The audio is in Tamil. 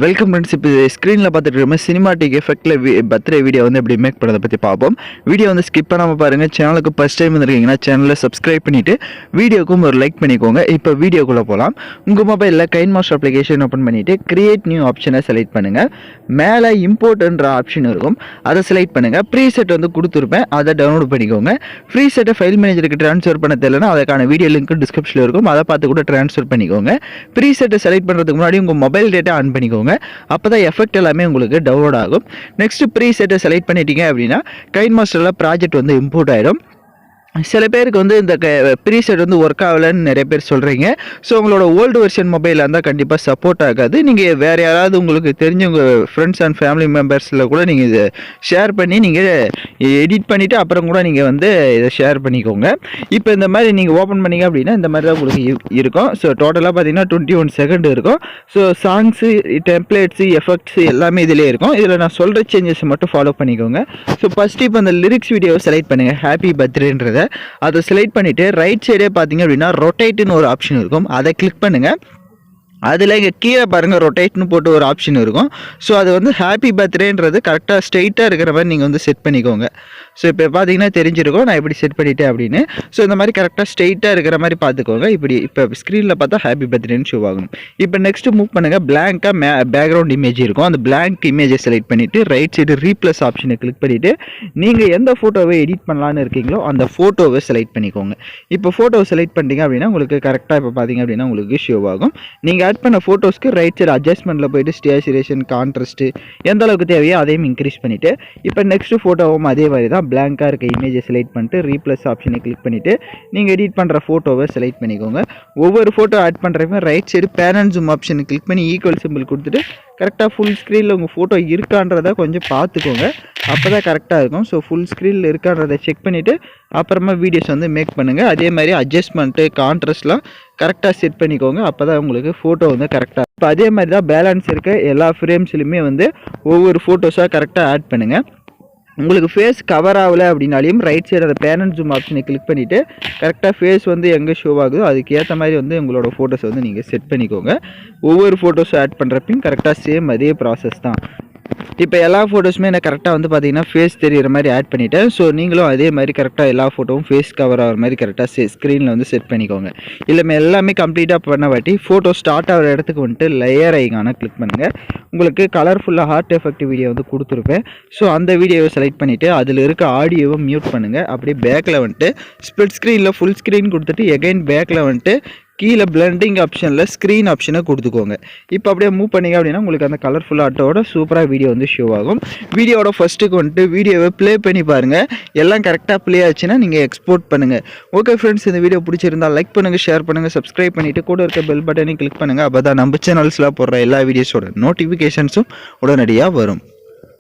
Welcome friends. இப்போ ஸ்க்ரீனில் பார்த்துட்டு இருக்கோம் சினிமாட்டிக் எஃபெக்டில் பர்த்டே வீடியோ வந்து எப்படி மேக் பண்ணுறதை பற்றி பார்ப்போம். வீடியோ வந்து ஸ்கிப் பண்ணாமல் பாருங்கள். சேனலுக்கு ஃபஸ்ட் டைம் வந்துருக்கீங்கன்னா சேனலை சப்ஸ்கிரைப் பண்ணிவிட்டு வீடியோக்கும் ஒரு லைக் பண்ணிக்கோங்க. இப்போ வீடியோக்குள்ளே போகலாம். உங்கள் மொபைலில் கைன்மாஸ்டர் அப்ளிகேஷன் ஓப்பன் பண்ணிவிட்டு கிரியேட் நியூ ஆப்ஷனை செலக்ட் பண்ணுங்கள். மேலே இம்போர்ட்ன்ற ஆப்ஷன் இருக்கும், அதை செலக்ட் பண்ணுங்கள். ப்ரீசெட் வந்து கொடுத்துருப்பேன், அதை டவுன்லோட் பண்ணிக்கோங்க. ப்ரீசெட்டை ஃபைல் மேனேஜருக்கு ட்ரான்ஸ்ஃபர் பண்ண தெரியலனா அதுக்கான வீடியோ லிங்க் டிஸ்கிரிப்ஷனில் இருக்கும், அதை பார்த்து கூட ட்ரான்ஸ்ஃபர் பண்ணிக்கோங்க. ப்ரீசெட்டை செலக்ட் பண்ணுறதுக்கு முன்னாடி உங்கள் மொபைல் டேட்டா ஆன் பண்ணிக்கோங்க. அப்பதான் எஃபெக்ட் எல்லாமே உங்களுக்கு டவுன்லோட் ஆகும். நெக்ஸ்ட் ப்ரீசெட்டை செலக்ட் பண்ணிட்டீங்க அப்படின்னா கைன்மாஸ்டரில் ப்ராஜெக்ட் வந்து இம்போர்ட் ஆகிடும். சில பேருக்கு வந்து இந்த ப்ரீசெட் வந்து ஒர்க் ஆகலைன்னு நிறைய பேர் சொல்கிறீங்க. ஸோ உங்களோட ஓல்டு வெர்ஷன் மொபைலில் இருந்தால் கண்டிப்பாக சப்போர்ட் ஆகாது. நீங்கள் வேறு யாராவது உங்களுக்கு தெரிஞ்சவங்க ஃப்ரெண்ட்ஸ் அண்ட் ஃபேமிலி மெம்பர்ஸில் கூட நீங்கள் இதை ஷேர் பண்ணி நீங்கள் எடிட் பண்ணிவிட்டு அப்புறம் கூட நீங்கள் வந்து இதை ஷேர் பண்ணிக்கோங்க. இப்போ இந்த மாதிரி நீங்கள் ஓப்பன் பண்ணிங்க அப்படின்னா இந்த மாதிரி தான் உங்களுக்கு இருக்கும். ஸோ டோட்டலாக பார்த்தீங்கன்னா 21 செகண்ட் இருக்கும். ஸோ சாங்ஸு, டெம்ப்ளேட்ஸு, எஃபெக்ட்ஸு எல்லாமே இதிலே இருக்கும். இதில் நான் சொல்கிற சேஞ்சஸ் மட்டும் ஃபாலோ பண்ணிக்கோங்க. ஸோ ஃபஸ்ட்டு இப்போ இந்த லிரிக்ஸ் வீடியோவை செலக்ட் பண்ணுங்கள், ஹாப்பி பர்த்டேன்றதை. அதை செலக்ட் பண்ணிவிட்டு ரைட் சைடே பார்த்தீங்க அப்படின்னா ரொட்டேட்னு ஒரு ஆப்ஷன் இருக்கும், அதை கிளிக் பண்ணுங்கள். அதில் இங்கே கீழே பாருங்கள் ரொட்டேட்னு போட்டு ஒரு ஆப்ஷன் இருக்கும். ஸோ அது வந்து ஹாப்பி பர்த்டேன்றது கரெக்டாக ஸ்ட்ரெயிட்டாக இருக்கிற மாதிரி நீங்கள் வந்து செட் பண்ணிக்கோங்க. ஸோ இப்போ பார்த்தீங்கன்னா தெரிஞ்சிருக்கும் நான் எப்படி செட் பண்ணிட்டேன் அப்படின்னு. ஸோ இந்த மாதிரி கரெக்டாக ஸ்ட்ரெயிட்டாக இருக்கிற மாதிரி பார்த்துக்கோங்க. இப்படி இப்போ ஸ்க்ரீனில் பார்த்தா ஹாப்பி பர்த்டேன்னு ஷோ ஆகும். இப்போ நெக்ஸ்ட்டு மூவ் பண்ணுங்கள். பிளாங்காக பேக்ரவுண்ட் இமேஜ் இருக்கும், அந்த பிளாங்க் இமேஜை செலக்ட் பண்ணிவிட்டு ரைட் சைடு ரீப்ளஸ் ஆப்ஷனை கிளிக் பண்ணிவிட்டு நீங்கள் எந்த ஃபோட்டோவை எடிட் பண்ணலான்னு இருக்கீங்களோ அந்த ஃபோட்டோவை செலக்ட் பண்ணிக்கோங்க. இப்போ ஃபோட்டோவை செலக்ட் பண்ணிட்டீங்க அப்படின்னா உங்களுக்கு கரெக்டாக இப்போ பார்த்தீங்க அப்படின்னா உங்களுக்கு ஷோ ஆகும். நீங்கள் ஆட் பண்ண ஃபோட்டோஸ்க்கு ரைட் சைடு அட்ஜஸ்ட்மெண்ட்டில் போய்ட்டு ஸ்டேச்சுரேஷன், கான்ட்ராஸ்ட்டு எந்த அளவுக்கு தேவையோ அதையும் இன்க்ரீஸ் பண்ணிவிட்டு இப்போ நெக்ஸ்ட்டு ஃபோட்டோவும் அதே மாதிரி தான் பிளாங்காக இருக்க இமேஜை செலக்ட் பண்ணிட்டு ரீப்ளஸ் ஆப்ஷனை கிளிக் பண்ணிவிட்டு நீங்கள் எடிட் பண்ணுற ஃபோட்டோவை செலக்ட் பண்ணிக்கோங்க. ஒவ்வொரு ஃபோட்டோ ஆட் பண்ணுறப்ப right side pan and zoom ஆப்ஷனை கிளிக் பண்ணி ஈக்குவல் சிம்பிள் கொடுத்துட்டு கரெக்டாக ஃபுல் ஸ்க்ரீனில் உங்கள் ஃபோட்டோ இருக்கான்றதை கொஞ்சம் பார்த்துக்கோங்க, அப்போ தான் கரெக்டாக இருக்கும். ஸோ ஃபுல் ஸ்க்ரீனில் இருக்கான்றதை செக் பண்ணிவிட்டு அப்புறமா வீடியோஸ் வந்து மேக் பண்ணுங்கள். அதே மாதிரி அட்ஜஸ்ட்மெண்ட்டு, கான்ட்ராஸ்ட்லாம் கரெக்டாக செட் பண்ணிக்கோங்க, அப்போ தான் உங்களுக்கு ஃபோட்டோ வந்து கரெக்டாக. இப்போ அதே மாதிரி தான் பேலன்ஸ் இருக்க எல்லா ஃப்ரேம்ஸ்லையுமே வந்து ஒவ்வொரு ஃபோட்டோஸாக கரெக்டாக ஆட் பண்ணுங்கள். உங்களுக்கு ஃபேஸ் கவர் ஆகலை அப்படின்னாலையும் ரைட் சைடு அந்த பேன் அண்ட் ஜூம் ஆப்ஷனை கிளிக் பண்ணிவிட்டு கரெக்டாக ஃபேஸ் வந்து எங்கே ஷோ ஆகுதோ அதுக்கு ஏற்ற மாதிரி வந்து உங்களோட ஃபோட்டோஸை வந்து நீங்கள் செட் பண்ணிக்கோங்க. ஒவ்வொரு ஃபோட்டோஸும் ஆட் பண்ணுறப்பையும் கரெக்டாக சேம் அதே ப்ராசஸ் தான். இப்போ எல்லா ஃபோட்டோஸுமே நான் கரெக்டாக வந்து பார்த்தீங்கன்னா ஃபேஸ் தெரிகிற மாதிரி ஆட் பண்ணிவிட்டேன். ஸோ நீங்களும் அதே மாதிரி கரெக்டாக எல்லா ஃபோட்டோவும் ஃபேஸ் கவர் ஆகிற மாதிரி கரெக்டாக ஸ்க்ரீனில் வந்து செட் பண்ணிக்கோங்க. இல்லை எல்லாமே கம்ப்ளீட்டாக பண்ண வாட்டி ஃபோட்டோ ஸ்டார்ட் ஆகிற இடத்துக்கு வந்துட்டு லேயர் ஐகானை கிளிக் பண்ணுங்கள். உங்களுக்கு கலர்ஃபுல்லாக ஹார்ட் எஃபெக்ட் வீடியோ வந்து கொடுத்துருப்பேன். ஸோ அந்த வீடியோவை செலக்ட் பண்ணிவிட்டு அதில் இருக்க ஆடியோவை மியூட் பண்ணுங்கள். அப்படியே பேக்கில் வந்துட்டு ஸ்ப்ளிட் ஸ்க்ரீனில் ஃபுல் ஸ்க்ரீன் கொடுத்துட்டு எகைன் பேக்கில் வந்துட்டு கீழே பிளண்டிங் ஆப்ஷனில் ஸ்க்ரீன் ஆப்ஷனை கொடுத்துக்கோங்க. இப்போ அப்படியே மூவ் பண்ணிங்க அப்படின்னா உங்களுக்கு அந்த கலர்ஃபுல் ஆட்டோட சூப்பராக வீடியோ வந்து ஷோ ஆகும். வீடியோட ஃபஸ்ட்டுக்கு வந்துட்டு வீடியோவை ப்ளே பண்ணி பாருங்கள். எல்லாம் கரெக்டாக ப்ளே ஆச்சுன்னா நீங்கள் எக்ஸ்போர்ட் பண்ணுங்கள். ஓகே ஃப்ரெண்ட்ஸ், இந்த வீடியோ பிடிச்சிருந்தால் லைக் பண்ணுங்கள், ஷேர் பண்ணுங்கள், சப்ஸ்கிரைப் பண்ணிவிட்டு கூட இருக்க பெல் பட்டனை கிளிக் பண்ணுங்கள். அப்போ தான் நம்ம சேனல்ஸில் போடுற எல்லா வீடியோஸோட நோட்டிஃபிகேஷன்ஸும் உடனடியாக வரும்.